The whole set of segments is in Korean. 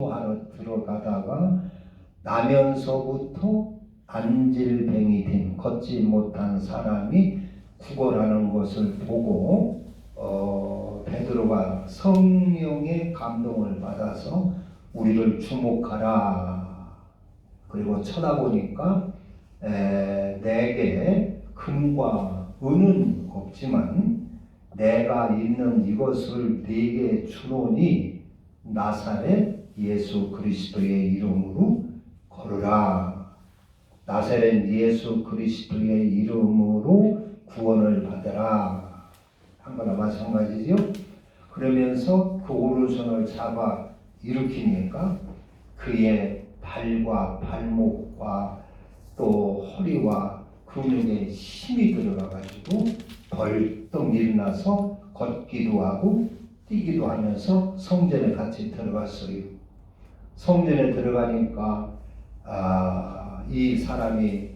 하러 들어가다가 나면서부터 안질뱅이 된 걷지 못한 사람이 구걸하는 것을 보고 베드로가 성령의 감동을 받아서 우리를 주목하라. 그리고 쳐다보니까 내게 금과 은은 없지만 내가 있는 이것을 네게 주노니 나사렛 예수 그리스도의 이름으로 걸으라. 나사렛 예수 그리스도의 이름으로 구원을 받으라. 한 거나 마찬가지죠. 그러면서 그 오른손을 잡아 일으키니까 그의 발과 발목과 또 허리와 근육에 힘이 들어가가지고 벌떡 일어나서 걷기도 하고 뛰기도 하면서 성전에 같이 들어갔어요. 성전에 들어가니까 이 사람이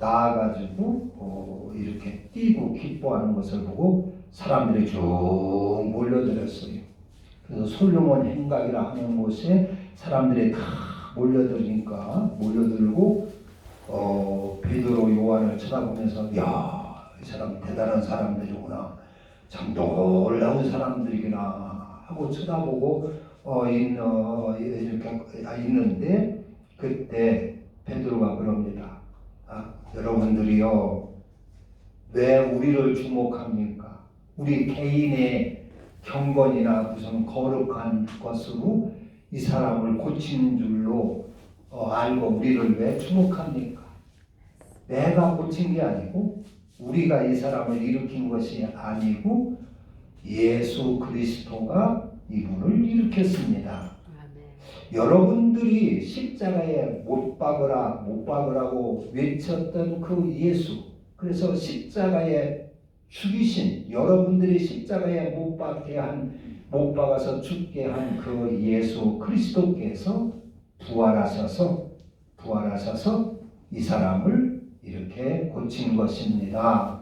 나아가지고 이렇게 뛰고 기뻐하는 것을 보고 사람들이 쭉 몰려들었어요. 그래서 솔로몬 행각이라 하는 곳에 사람들이 다 몰려들고 베드로 요한을 쳐다보면서 야, 이 사람 대단한 사람들이구나, 참 놀라운 사람들이구나 하고 쳐다보고 이렇게 있는데 그때 베드로가 그럽니다. 여러분들이요, 왜 우리를 주목합니까? 우리 개인의 경건이나 무슨 거룩한 것으로 이 사람을 고치는 줄로 알고 우리를 왜 주목합니까? 내가 고친 게 아니고 우리가 이 사람을 일으킨 것이 아니고 예수 그리스도가 이분을 일으켰습니다. 여러분들이 십자가에 못 박으라고 외쳤던 그 예수, 그래서 십자가에 죽이신, 여러분들이 십자가에 못 박아서 죽게 한 그 예수 그리스도께서 부활하셔서 이 사람을 이렇게 고친 것입니다.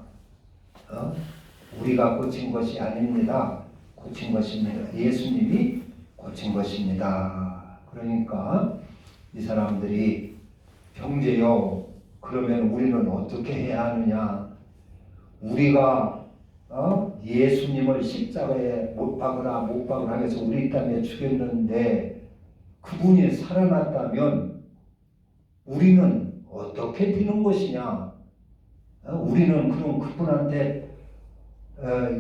우리가 고친 것이 아닙니다. 고친 것입니다. 예수님이 고친 것입니다. 그러니까 이 사람들이 형제요, 그러면 우리는 어떻게 해야 하느냐? 우리가 예수님을 십자가에 못 박으라 해서 우리 땅에 죽였는데 그분이 살아났다면 우리는 어떻게 되는 것이냐? 우리는 그럼 그분한테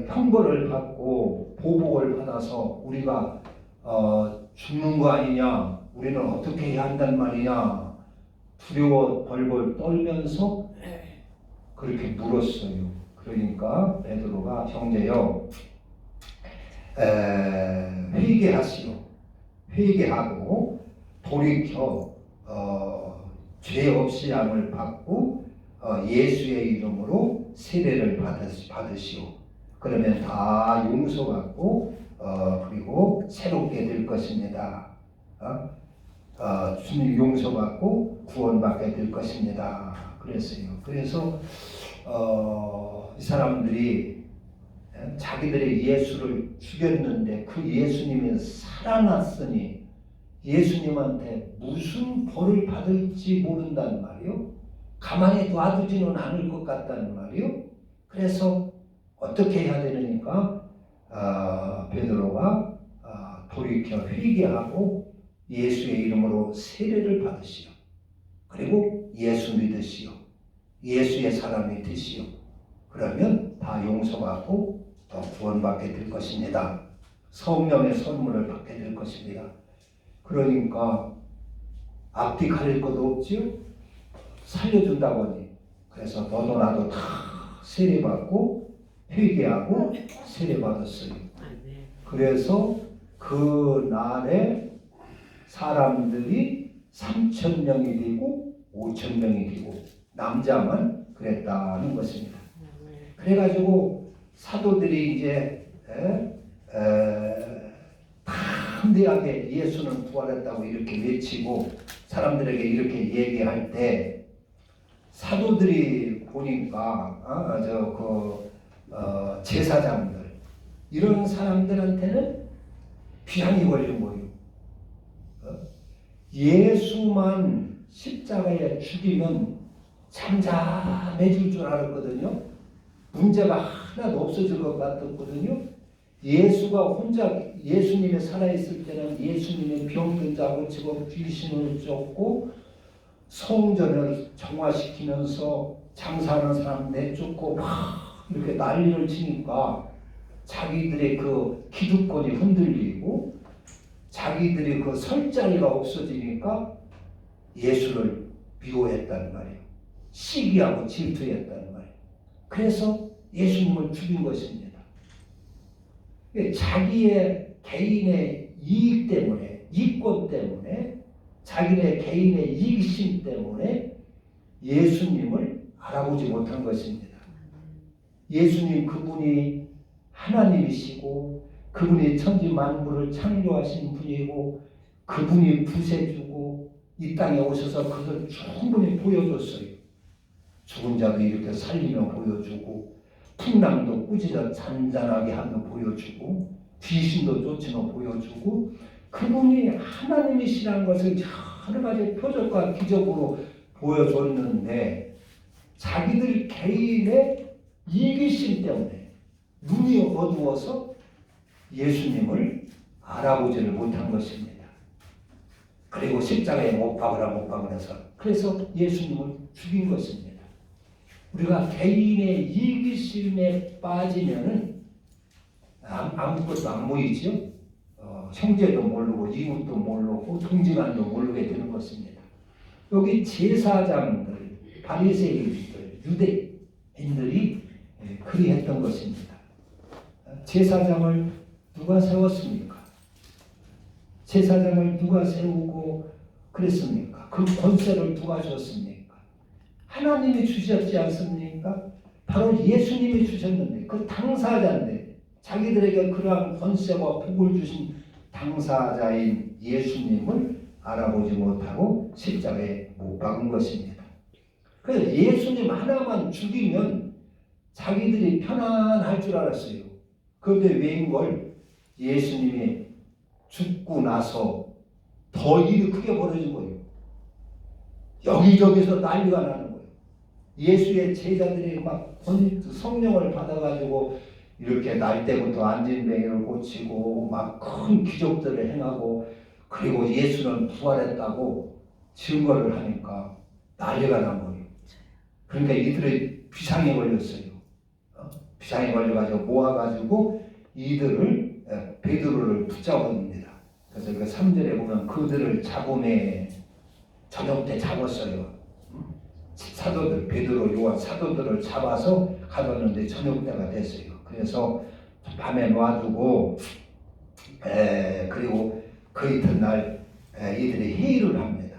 형벌을 받고 보복을 받아서 우리가 죽는 거 아니냐? 우리는 어떻게 해야 한단 말이냐? 두려워 벌벌 떨면서 그렇게 물었어요. 그러니까 베드로가 형제요, 회개하고 돌이켜 죄 없이 함을 받고 예수의 이름으로 세례를 받으시오. 그러면 다 용서받고 그리고 새롭게 될 것입니다. 주님 용서받고 구원받게 될 것입니다. 그랬어요. 그래서 이 사람들이 자기들이 예수를 죽였는데 그 예수님이 살아났으니 예수님한테 무슨 벌을 받을지 모른단 말이요. 가만히 놔두지는 않을 것 같단 말이요. 그래서 어떻게 해야 되니까 베드로가 돌이켜 회개하고 예수의 이름으로 세례를 받으시오. 그리고 예수 믿으시오. 예수의 사람이 되시오. 그러면 다 용서받고 더 구원받게 될 것입니다. 성령의 선물을 받게 될 것입니다. 그러니까 앞뒤 가릴 것도 없지요. 살려준다고 하니. 그래서 너도 나도 다 세례받고 회개하고 세례받았어요. 그래서 그 날에 사람들이 3,000명이 되고 5,000명이 되고 남자만 그랬다는 것입니다. 그래가지고 사도들이 이제 담대하게 예수는 부활했다고 이렇게 외치고 사람들에게 이렇게 얘기할 때 사도들이 보니까 제사장들 이런 사람들한테는 비난이 걸린 거예요. 예수만 십자가에 죽이면 잠잠해질 줄 알았거든요. 문제가 하나도 없어질 것 같았거든요. 예수가 혼자 예수님이 살아있을 때는 예수님의 병든 자 고치고 귀신을 쫓고 성전을 정화시키면서 장사하는 사람 내쫓고 막 이렇게 난리를 치니까 자기들의 그 기득권이 흔들리고 자기들이 그 설 자리가 없어지니까 예수를 미워했다는 말이에요. 시기하고 질투했다는 말이에요. 그래서 예수님을 죽인 것입니다. 자기의 개인의 이익 때문에, 이권 때문에, 자기네 개인의 이기심 때문에 예수님을 알아보지 못한 것입니다. 예수님 그분이 하나님이시고 그분이 천지 만물을 창조하신 분이고 그분이 구세주고 이 땅에 오셔서 그걸 충분히 보여줬어요. 죽은 자도 이렇게 살리며 보여주고 풍랑도 꾸짖어 잔잔하게 하며 보여주고 귀신도 쫓으며 보여주고 그분이 하나님이시라는 것을 여러 가지 표적과 기적으로 보여줬는데 자기들 개인의 이기심 때문에 눈이 어두워서 예수님을 알아보지를 못한 것입니다. 그리고 십자가에 못 박으라 그래서 예수님을 죽인 것입니다. 우리가 개인의 이기심에 빠지면은 아무것도 안 보이죠. 형제도 모르고 이웃도 모르고 동지간도 모르게 되는 것입니다. 여기 제사장들, 바리새인들, 유대인들이 그리했던 것입니다. 제사장을 누가 세웠습니까? 제사장을 누가 세우고 그랬습니까? 그 권세를 누가 줬습니까? 하나님이 주셨지 않습니까? 바로 예수님이 주셨는데 그 당사자인데 자기들에게 그러한 권세와 복을 주신 당사자인 예수님을 알아보지 못하고 십자가에 못 박은 것입니다. 그래서 예수님 하나만 죽이면 자기들이 편안할 줄 알았어요. 그런데 웬걸 예수님이 죽고 나서 더 일이 크게 벌어진 거예요. 여기저기서 난리가 나는 거예요. 예수의 제자들이 막 성령을 받아가지고 이렇게 날 때부터 안진뱅이를 고치고 막 큰 기적들을 행하고 그리고 예수는 부활했다고 증거를 하니까 난리가 난 거예요. 그러니까 이들의 비상에 걸렸어요. 비상에 걸려가지고 모아가지고 이들을 베드로를 붙잡습니다. 그래서 그 3절에 보면 그들을 잡음에 저녁 때 잡았어요. 사도들 베드로 요한 사도들을 잡아서 가뒀는데 저녁 때가 됐어요. 그래서 밤에 놔두고 그리고 그 이튿날 이들이 회의를 합니다.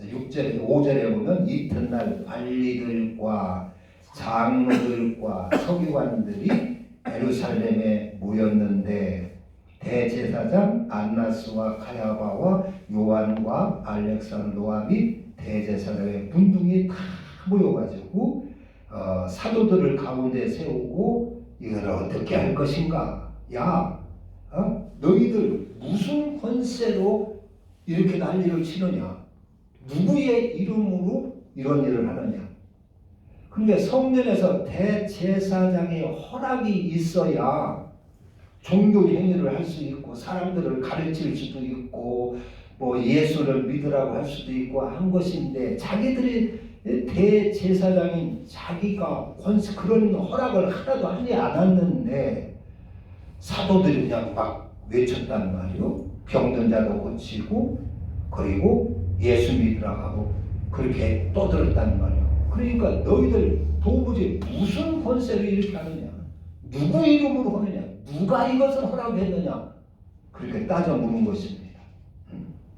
6절에 5절에 보면 이튿날 관리들과 장로들과 서기관들이 예루살렘에 모였는데 대제사장 안나스와 가야바와 요한과 알렉산더와 및 대제사장의 군중이 다 모여가지고 사도들을 가운데 세우고 이걸 어떻게 할 것인가? 야, 너희들 무슨 권세로 이렇게 난리를 치느냐? 누구의 이름으로 이런 일을 하느냐? 그런데 성전에서 대제사장의 허락이 있어야 종교 행위를 할 수 있고 사람들을 가르칠 수도 있고 뭐 예수를 믿으라고 할 수도 있고 한 것인데 자기들이 대제사장인 자기가 그런 허락을 하나도 하지 않았는데 사도들이 그냥 막 외쳤단 말이요. 병든 자도 고치고 그리고 예수 믿으라고 하고 그렇게 떠들었단 말이요. 그러니까 너희들 도무지 무슨 권세로 이렇게 하느냐? 누구 이름으로 하느냐? 누가 이것을 허락했느냐? 그렇게 따져 물은 것입니다.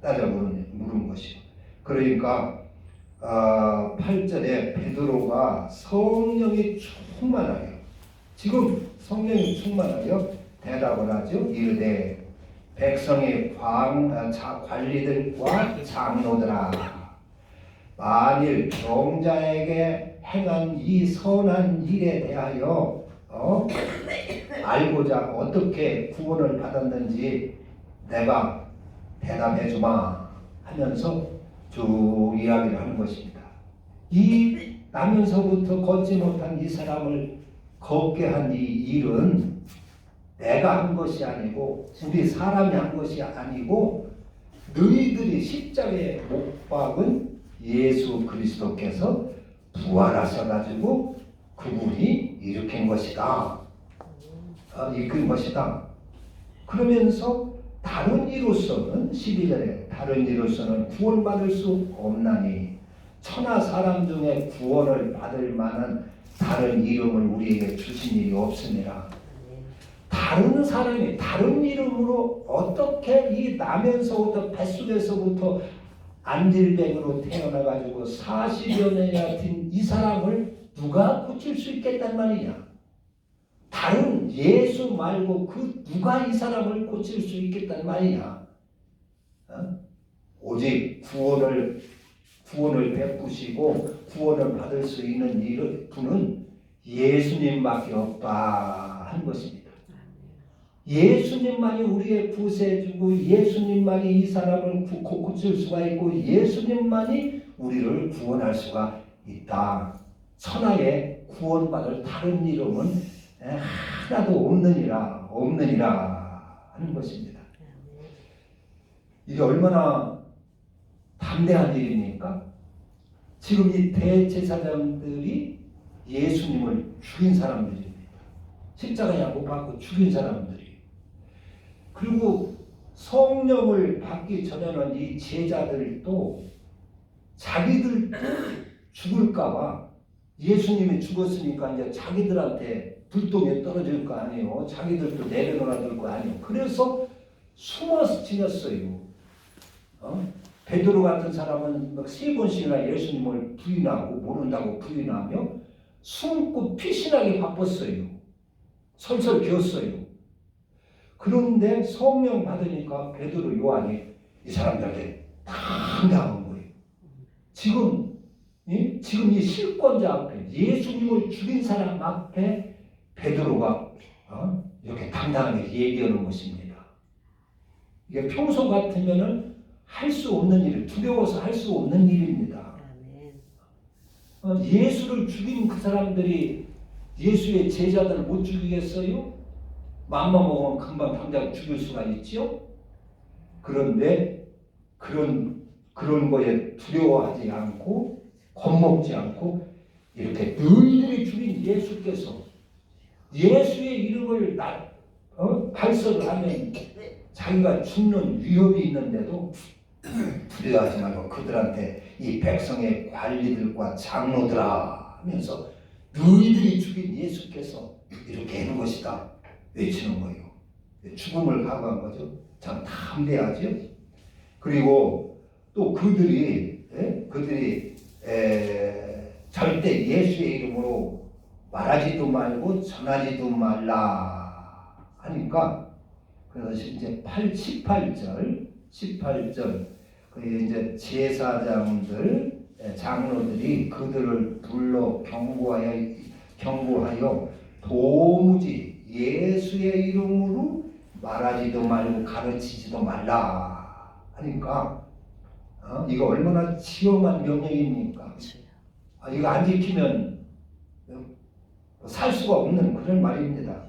따져 물은 것이요. 그러니까 8절에 베드로가 성령이 충만하여 지금 성령이 충만하여 대답을 하죠. 이르되 백성의 관리들과 장로들아 만일 병자에게 행한 이 선한 일에 대하여 알고자 어떻게 구원을 받았는지 내가 대답해 주마. 하면서 쭉 이야기를 하는 것입니다. 이 나면서부터 걷지 못한 이 사람을 걷게 한 이 일은 내가 한 것이 아니고 우리 사람이 한 것이 아니고 너희들이 십자가에 못 박은 예수 그리스도께서 부활하셔가지고 그분이 일으킨 것이다. 이끈 것이다. 그러면서 다른 이로서는 12절에 다른 이로서는 구원받을 수 없나니 천하 사람 중에 구원을 받을 만한 다른 이름을 우리에게 주신 일이 없습니다. 다른 사람이 다른 이름으로 어떻게 이 나면서부터 뱃속에서부터 안질뱅으로 태어나가지고 40여 년이나 된 이 사람을 누가 고칠 수 있겠단 말이냐. 다른 예수 말고 그 누가 이 사람을 고칠 수 있겠단 말이냐. 오직 구원을 베푸시고 구원을 받을 수 있는 분은 예수님밖에 없다 하는 것입니다. 예수님만이 우리의 구세주고 예수님만이 이 사람을 고칠 수가 있고 예수님만이 우리를 구원할 수가 있다. 천하에 구원받을 다른 이름은 하나도 없느니라 하는 것입니다. 이게 얼마나 담대한 일입니까? 지금 이 대제사장들이 예수님을 죽인 사람들입니다. 십자가에 못 박고 죽인 사람들이. 그리고 성령을 받기 전에는 이 제자들도 자기들도 죽을까봐 예수님이 죽었으니까 이제 자기들한테 불똥에 떨어질 거 아니에요. 자기들도 내려놓아야 될 거 아니에요. 그래서 숨어서 지냈어요. 베드로 같은 사람은 막 3번씩이나 예수님을 부인하고 모른다고 부인하며 숨고 피신하게 바빴어요. 설설 기었어요. 그런데 성령 받으니까 베드로 요한이 이 사람들한테 당당한 거예요. 지금 이 실권자 앞에 예수님을 죽인 사람 앞에 베드로가 이렇게 당당하게 얘기하는 것입니다. 이게 평소 같으면은 할 수 없는 일, 두려워서 할 수 없는 일입니다. 예수를 죽인 그 사람들이 예수의 제자들을 못 죽이겠어요? 마음만 먹으면 금방 당장 죽일 수가 있죠. 그런데 그런 거에 두려워하지 않고 겁먹지 않고 이렇게 너희들이 죽인 예수께서 예수의 이름을 발설을 하면 자기가 죽는 위협이 있는데도 두려워하지 말고 그들한테 이 백성의 관리들과 장로들아 하면서 너희들이 죽인 예수께서 이렇게 하는 것이다 외치는 거예요. 죽음을 각오한 거죠. 참 담대하죠. 그리고 또 그들이 절대 예수의 이름으로 말하지도 말고 전하지도 말라 하니까 그래서 이제 18절 그 이제 제사장들 장로들이 그들을 불러 경고하여 도무지 예수의 이름으로 말하지도 말고 가르치지도 말라 하니까 이거 얼마나 치엄한 명령입니까? 이거 안 지키면 살 수가 없는 그런 말입니다.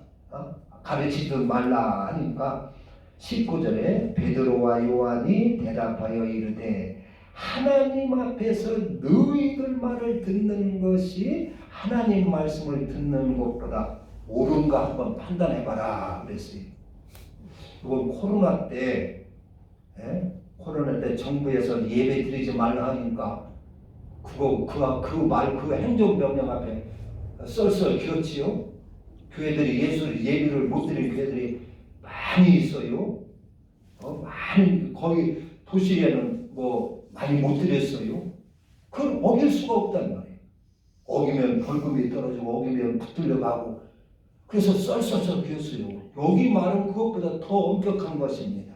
가르치지 말라 하니까 19절에 베드로와 요한이 대답하여 이르되 하나님 앞에서 너희들 말을 듣는 것이 하나님 말씀을 듣는 것보다 옳은가 한번 판단해봐라 그랬어요. 이건 코로나 때 정부에서 예배 드리지 말라 하니까 그 행정명령 앞에 썰썰 기었지요. 교회들이 예배를 못 드리는 교회들이 많이 있어요. 많이 거기 도시에는 많이 못 드렸어요. 그걸 어길 수가 없단 말이에요. 어기면 벌금이 떨어지고 어기면 붙들려 가고 그래서 썰썰 기었어요. 여기 말은 그것보다 더 엄격한 것입니다.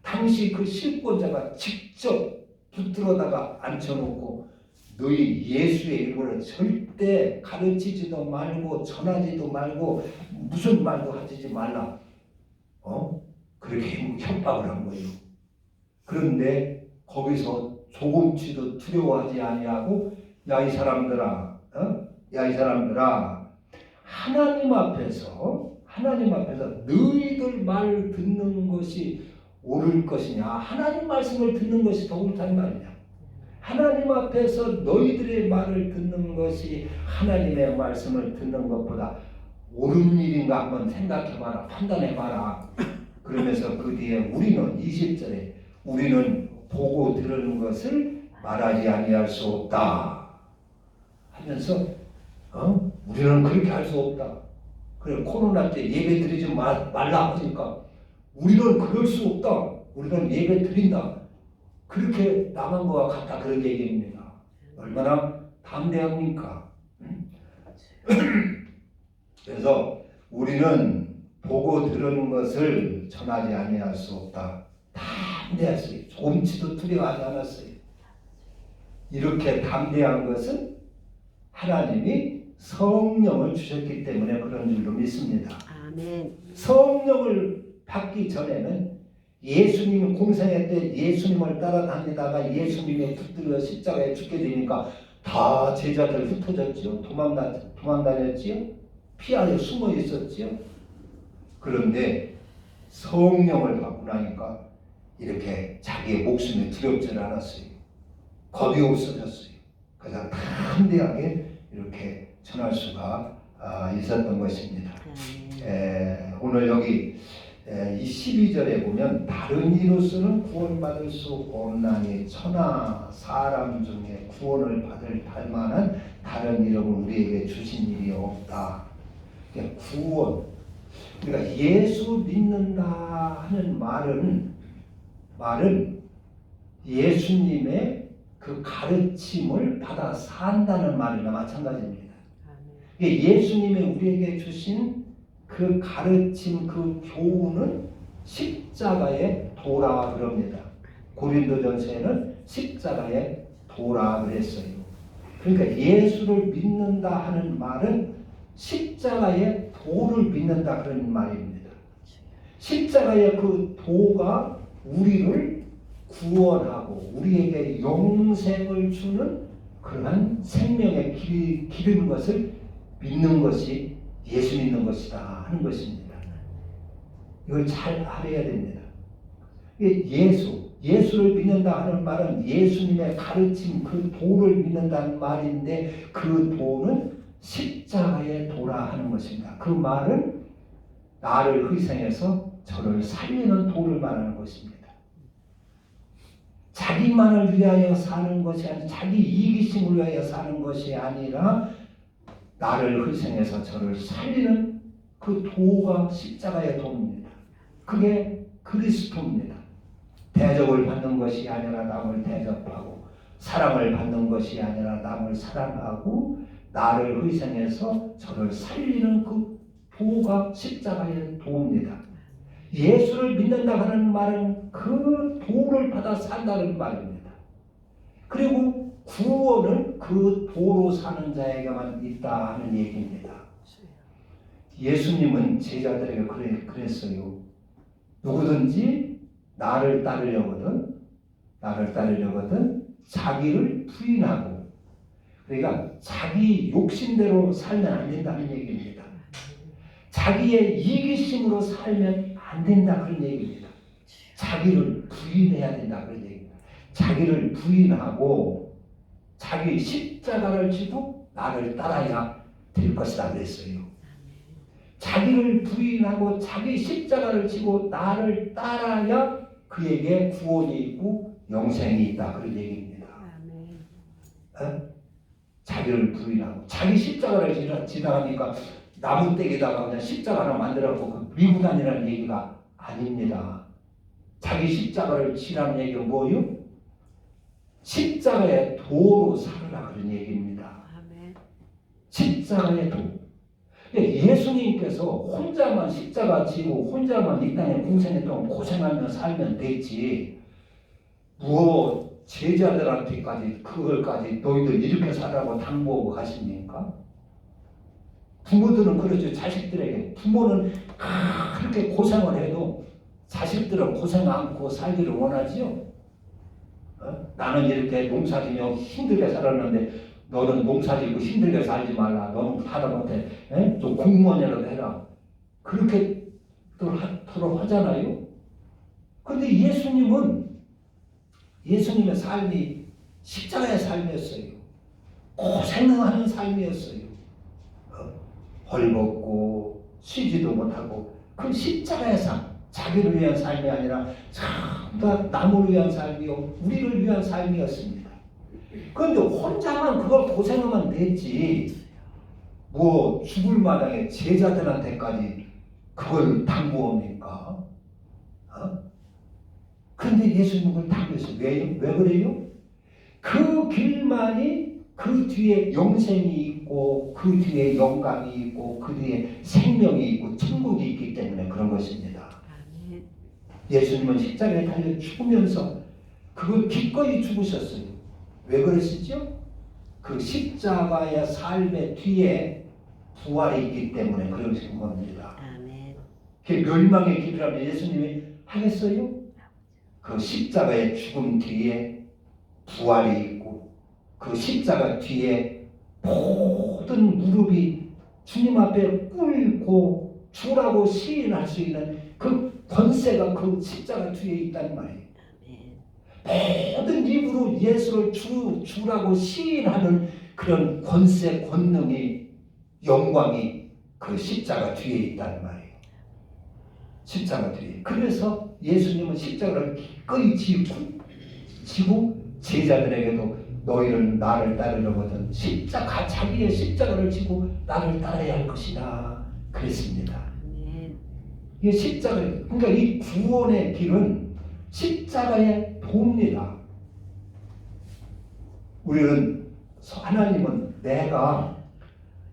당시 그 실권자가 직접 붙들어다가 앉혀놓고 너희 예수의 이름을 절대 가르치지도 말고 전하지도 말고 무슨 말도 하지 말라. 그렇게 협박을 한 거예요. 그런데 거기서 조금치도 두려워하지 아니하고 야 이 사람들아, 야 이 사람들아, 하나님 앞에서 너희들 말을 듣는 것이 옳을 것이냐, 하나님 말씀을 듣는 것이 더 옳다는 말이냐. 하나님 앞에서 너희들의 말을 듣는 것이 하나님의 말씀을 듣는 것보다 옳은 일인가 한번 생각해봐라, 판단해봐라. 그러면서 그 뒤에 우리는 20절에 우리는 보고 들은 것을 말하지 아니할 수 없다 하면서 우리는 그렇게 할 수 없다. 그래 코로나 때 예배 드리지 말라 하니까 우리는 그럴 수 없다. 우리는 예배 드린다. 그렇게 나간 것과 같다 그런 얘기입니다. 얼마나 담대합니까? 그래서 우리는 보고 들은 것을 전하지 아니할 수 없다. 담대했어요. 조금치도 두려워하지 않았어요. 이렇게 담대한 것은 하나님이 성령을 주셨기 때문에 그런 줄로 믿습니다. 아멘. 성령을 받기 전에는 예수님 공생애 때 예수님을 따라다니다가 예수님의 붙들려 십자가에 죽게 되니까 다 제자들 흩어졌지요. 도망다녔지요. 피하여 숨어 있었지요. 그런데 성령을 받고 나니까 이렇게 자기의 목숨이 두렵지 않았어요. 겁이 없어졌어요. 그래서 담대하게 이렇게 전할 수가 있었던 것입니다. 오늘 여기 이 12절에 보면 다른 이로서는 구원받을 수 없나니 천하 사람 중에 구원을 받을 만한 다른 이름을 우리에게 주신 일이 없다. 구원, 그러니까 예수 믿는다 하는 말은 예수님의 그 가르침을 받아 산다는 말이나 마찬가지입니다. 예수님이 우리에게 주신 그 가르침, 그 교훈은 십자가의 도라 그럽니다. 고린도전서에는 십자가의 도라 그랬어요. 그러니까 예수를 믿는다 하는 말은 십자가의 도를 믿는다 그런 말입니다. 십자가의 그 도가 우리를 구원하고 우리에게 영생을 주는 그러한 생명의 길인 것을 믿는 것이 예수 믿는 것이다 하는 것입니다. 이걸 잘 알아야 됩니다. 예수를 믿는다 하는 말은 예수님의 가르침 그 도를 믿는다는 말인데 그 도는 십자가의 도라 하는 것입니다. 그 말은 나를 희생해서 저를 살리는 도를 말하는 것입니다. 자기만을 위하여 사는 것이 아니라 자기 이기심을 위하여 사는 것이 아니라 나를 희생해서 저를 살리는 그 도가 십자가의 도입니다. 그게 그리스도입니다. 대접을 받는 것이 아니라 남을 대접하고 사랑을 받는 것이 아니라 남을 사랑하고 나를 희생해서 저를 살리는 그 도가 십자가의 도입니다. 예수를 믿는다 하는 말은 그 도를 받아 산다는 말입니다. 그리고 구원은 그 도로 사는 자에게만 있다 하는 얘기입니다. 예수님은 제자들에게 그랬어요. 누구든지 나를 따르려거든 자기를 부인하고, 그러니까 자기 욕심대로 살면 안 된다는 얘기입니다. 자기의 이기심으로 살면 안 된다 그런 얘기입니다. 자기를 부인해야 된다 그런 얘기입니다. 자기를 부인하고 자기 십자가를 지고 나를 따라야 될 것이라 그랬어요. 자기를 부인하고 자기 십자가를 지고 나를 따라야 그에게 구원이 있고 영생이 있다 그런 얘기입니다. 자기를 부인하고 자기 십자가를 지나가니까 나무떼기다가 그냥 십자가 하나 만들어갖고 밀고 다니라는 얘기가 아닙니다. 자기 십자가를 지라는 얘기가 뭐예요? 십자가의 도로 살아라 그런 얘기입니다. 십자가의 도. 예수님께서 혼자만 십자가 지고 혼자만 이 땅에 공생애 동안 고생하며 살면 되지 제자들한테까지 그걸까지 너희들 이렇게 살라고 당부하고 가십니까? 부모들은 그렇죠. 자식들에게 부모는 그렇게 고생을 해도 자식들은 고생 않고 살기를 원하지요. 나는 이렇게 농사지며 힘들게 살았는데 너는 농사짓고 힘들게 살지 말라. 너는 하다못해 좀 공무원이라도 해라. 그렇게 서로 하잖아요. 그런데 예수님의 삶이 십자가의 삶이었어요. 고생하는 삶이었어요. 헐벗고 쉬지도 못하고 그 십자가의 삶, 자기를 위한 삶이 아니라 전부 남을 위한 삶이요 우리를 위한 삶이었습니다. 그런데 혼자만 그걸 고생하면 됐지 뭐 죽을 마당에 제자들한테까지 그걸 당부합니까? 그런데 예수님은 그걸 당부했어요. 왜 그래요? 그 길만이 그 뒤에 영생이 있고 그 뒤에 영광이 있고 그 뒤에 생명이 있고 천국이 있기 때문에 그런 것입니다. 예수님은 십자가에 달려 죽으면서 그걸 기꺼이 죽으셨어요. 왜 그러시죠? 그 십자가의 삶의 뒤에 부활이 있기 때문에 그러신 겁니다. 그 멸망의 길이라면 예수님이 하겠어요? 그 십자가의 죽음 뒤에 부활이 있고 그 십자가 뒤에 모든 무릎이 주님 앞에 꿇고 주라고 시인할 수 있는 그 권세가 그 십자가 뒤에 있단 말이에요. 모든 입으로 예수를 주라고 시인하는 그런 권세, 권능이, 영광이 그 십자가 뒤에 있단 말이에요. 십자가 뒤에. 그래서 예수님은 십자가를 기꺼이 지고 제자들에게도 너희는 나를 따르려거든 자기의 십자가를 지고 나를 따라야 할 것이다 그랬습니다. 이 십자가, 그러니까 이 구원의 길은 십자가의 도입니다. 하나님은 내가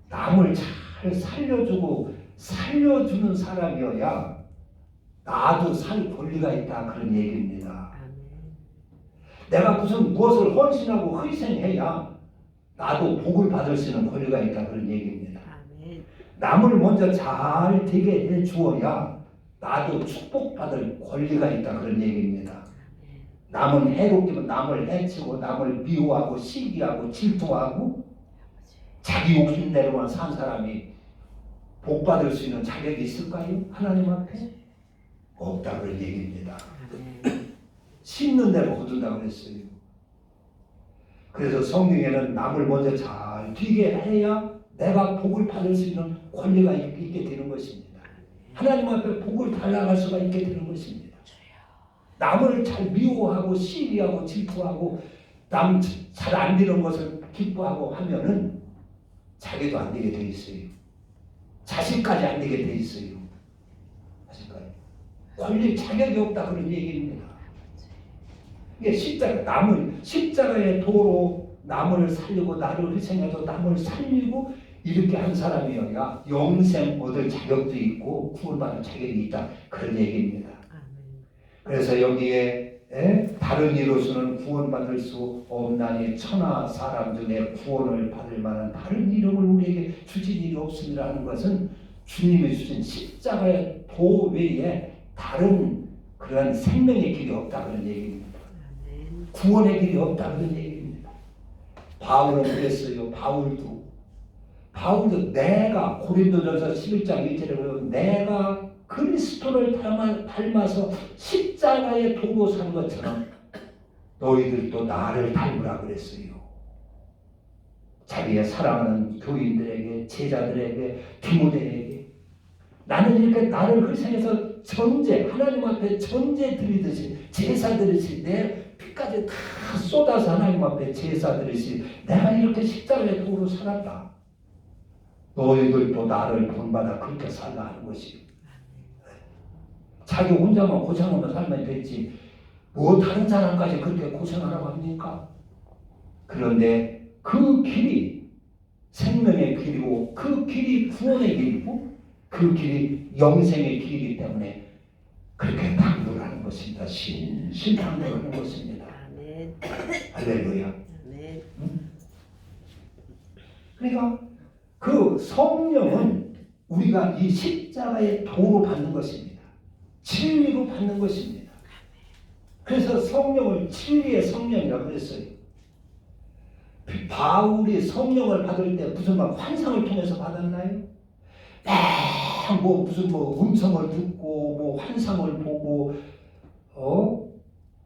남을 잘 살려주는 사람이어야 나도 살 권리가 있다 그런 얘기입니다. 내가 무엇을 헌신하고 희생해야 나도 복을 받을 수 있는 권리가 있다 그런 얘기입니다. 남을 먼저 잘 되게 해주어야 나도 축복받을 권리가 있다 그런 얘기입니다. 남은 해롭기면 남을 해치고 남을 미워하고 시기하고 질투하고 자기 욕심대로만 산 사람이 복받을 수 있는 자격이 있을까요? 하나님 앞에? 없다 그런 얘기입니다. 심는 대로 거둔다 그랬어요. 그래서 성경에는 남을 먼저 잘 되게 해야 내가 복을 받을 수 있는 권리가 있게 되는 것입니다. 하나님 앞에 복을 달라갈 수가 있게 되는 것입니다. 남을 잘 미워하고 시기하고 질투하고 남 잘 안 되는 것을 기뻐하고 하면은 자기도 안 되게 돼 있어요. 자식까지 안 되게 돼 있어요. 자식까지. 권리 자격이 없다 그런 얘기입니다. 이게 십자가의 도로 남을 살리고 나를 희생해서 남을 살리고 이렇게 한 사람이어야 영생 얻을 자격도 있고 구원받을 자격이 있다 그런 얘기입니다. 그래서 여기에 다른 이로서는 구원받을 수 없나니 천하 사람 중에 구원을 받을 만한 다른 이름을 우리에게 주신 일이 없습니다 하는 것은 주님이 주신 십자가의 도 외에 다른 그런 생명의 길이 없다 그런 얘기입니다. 구원의 길이 없다 그런 얘기입니다. 바울은 그랬어요. 바울도 내가 고린도전서 11장 1절에 보면 내가 그리스도를 닮아서 십자가의 도로 산 것처럼 너희들도 나를 닮으라 그랬어요. 자기의 사랑하는 교인들에게 제자들에게 디모데에게 나는 이렇게 나를 희생해서 하나님 앞에 전제 드리듯이 제사 드리듯이 내 피까지 다 쏟아서 하나님 앞에 제사 드리듯이 내가 이렇게 십자가의 도로 살았다. 너희들도 나를 본받아 그렇게 살라 하는 것이요. 자기 혼자만 고생하면 살면 됐지 뭐 다른 사람까지 그렇게 고생하라고 합니까? 그런데 그 길이 생명의 길이고 그 길이 구원의 길이고 그 길이 영생의 길이기 때문에 그렇게 당부를 하는 것입니다. 신당부를 하는 것입니다. 할렐루야. 그러니까 그 성령은 우리가 이 십자가의 도로 받는 것입니다. 진리로 받는 것입니다. 그래서 성령을 진리의 성령이라고 그랬어요. 바울이 성령을 받을 때 무슨 막 환상을 통해서 받았나요? 무슨 음성을 듣고 환상을 보고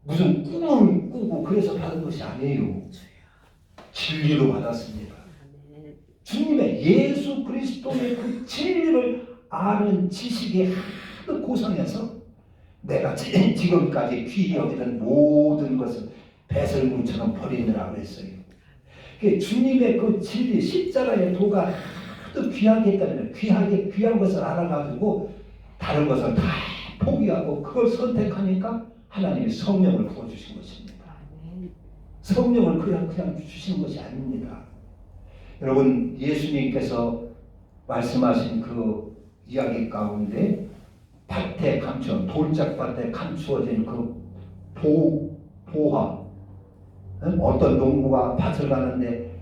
무슨 꿈을 꾸고 그래서 받은 것이 아니에요. 진리로 받았습니다. 주님의 예수 그리스도의 그 진리를 아는 지식이 하도 고상해서 내가 지금까지 귀히 여기던 모든 것을 배설물처럼 버리느라고 했어요. 주님의 그 진리 십자가의 도가 하도 귀하기 때문에 귀한 것을 알아가지고 다른 것을 다 포기하고 그걸 선택하니까 하나님이 성령을 부어주신 것입니다. 성령을 그냥 주시는 것이 아닙니다. 여러분, 예수님께서 말씀하신 그 이야기 가운데 밭에 감추어 돌짝밭에 감추어진 그 보화, 어떤 농부가 밭을 가는데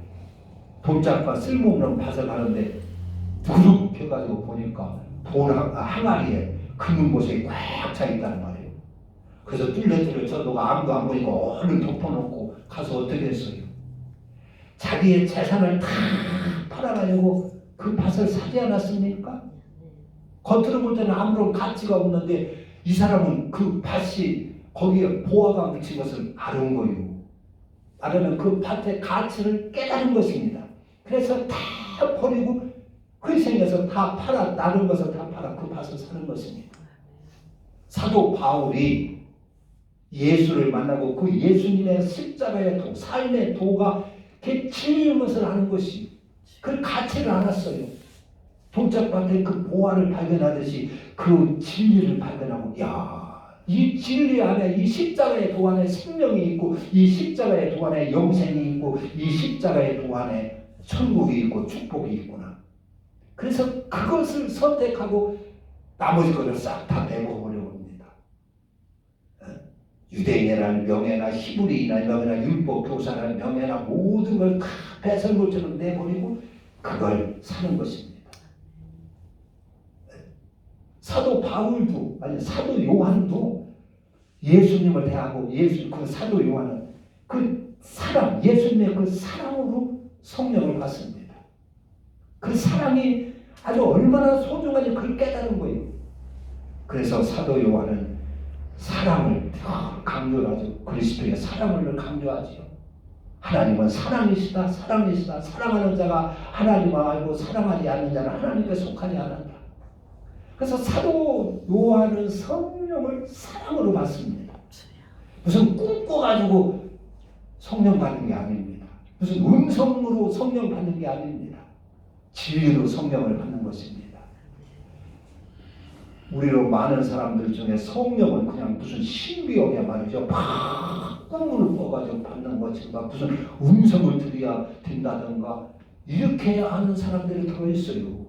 돌짝밭 쓸모없는 밭을 가는데 무릎 펴가지고 보니까 돌 항아리에 금은 보석이 꽉 차 있다는 말이에요. 그래서 뚫레뚫레 저도가 아무도 안 보니까 얼른 덮어놓고 가서 어떻게 했어요? 자기의 재산을 다 팔아가지고 그 밭을 사지 않았습니까? 겉으로 볼 때는 아무런 가치가 없는데 이 사람은 그 밭이 거기에 보화가 묻힌 것을 알은 거예요. 알으면 그 밭의 가치를 깨달은 것입니다. 그래서 다 버리고 회생해서 다 팔아, 나른 것을 다 팔아 그 밭을 사는 것입니다. 사도 바울이 예수를 만나고 그 예수님의 십자가의 도, 삶의 도가 진리인 것을 아는 것이 그 가치를 알았어요. 돌짝밭에 그 보화를 발견하듯이 그 진리를 발견하고, 이 진리 안에, 이 십자가의 도 안에 생명이 있고, 이 십자가의 도 안에 영생이 있고, 이 십자가의 도 안에 천국이 있고 축복이 있구나. 그래서 그것을 선택하고 나머지 것을 싹 다 내버려 봅니다. 유대인이라는 명예나 히브리인이라는 명예나 율법 교사라는 명예나 모든 걸 다 배설물처럼 내버리고 그걸 사는 것입니다. 사도 바울도 사도 요한도 예수님을 대하고 그 사도 요한은 그 사랑, 예수님의 그 사랑으로 성령을 받습니다. 그 사랑이 아주 얼마나 소중한지 그걸 깨달은 거예요. 그래서 사도 요한은 사랑을 강조하죠. 그리스도의 사랑을 강조하죠. 하나님은 사랑이시다, 사랑이시다. 사랑하는 자가 하나님을 알고 사랑하지 않는 자는 하나님께 속하지 않는다. 그래서 사도 요한은 성령을 사랑으로 받습니다. 무슨 꿈꿔가지고 성령 받는 게 아닙니다. 무슨 음성으로 성령 받는 게 아닙니다. 진리로 성령을 받는 것입니다. 우리로 많은 사람들 중에 성령은 그냥 무슨 신비하게 말이죠. 막 꿈을 꿔가지고 받는 것이 막 무슨 음성을 들어야 된다든가 이렇게 하는 사람들이 들어있어요.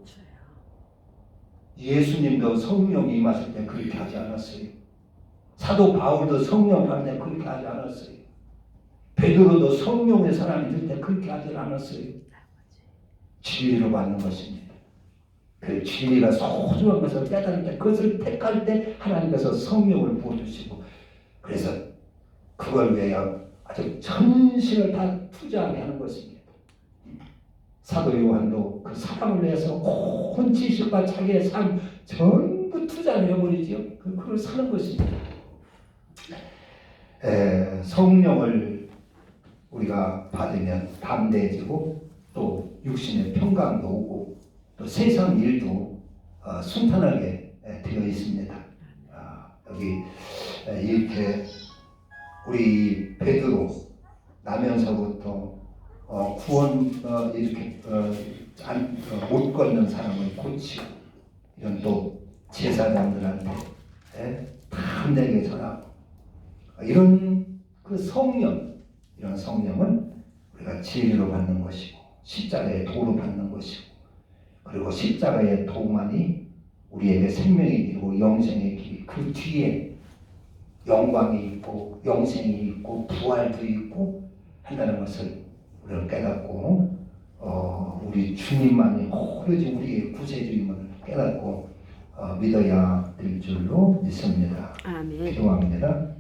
예수님도 성령이 임하실 때 그렇게 하지 않았어요. 사도 바울도 성령 받을 때 그렇게 하지 않았어요. 베드로도 성령의 사람이 될 때 그렇게 하지 않았어요. 진리로 받는 것입니다. 그 진리가 소중한 것을 깨달을 때, 그것을 택할 때 하나님께서 성령을 부어주시고, 그래서 그걸 위하여 아주 전신을 다 투자하게 하는 것입니다. 사도 요한도 그 사랑을 위해서 온 지식과 자기의 삶 전부 투자를 해버리죠. 그걸 사는 것입니다. 성령을 우리가 받으면 담대해지고 또 육신의 평강도 오고 또 세상 일도 순탄하게 되어 있습니다. 여기 이렇게 우리 베드로 나면서부터 구원 이렇게 못 걷는 사람을 고치고 이런 또 제사장들한테 담대하게 전하고 이런 그 성령, 이런 성령은 우리가 진리로 받는 것이고 십자가의 도로 받는 것이고 그리고 십자가의 도만이 우리에게 생명이 되고 영생의 길, 그 뒤에 영광이 있고 영생이 있고 부활도 있고 한다는 것을 우리가 깨닫고 우리 주님만이 오로지 우리의 구세주임을 깨닫고 믿어야 될 줄로 믿습니다. 아멘. 기도합니다.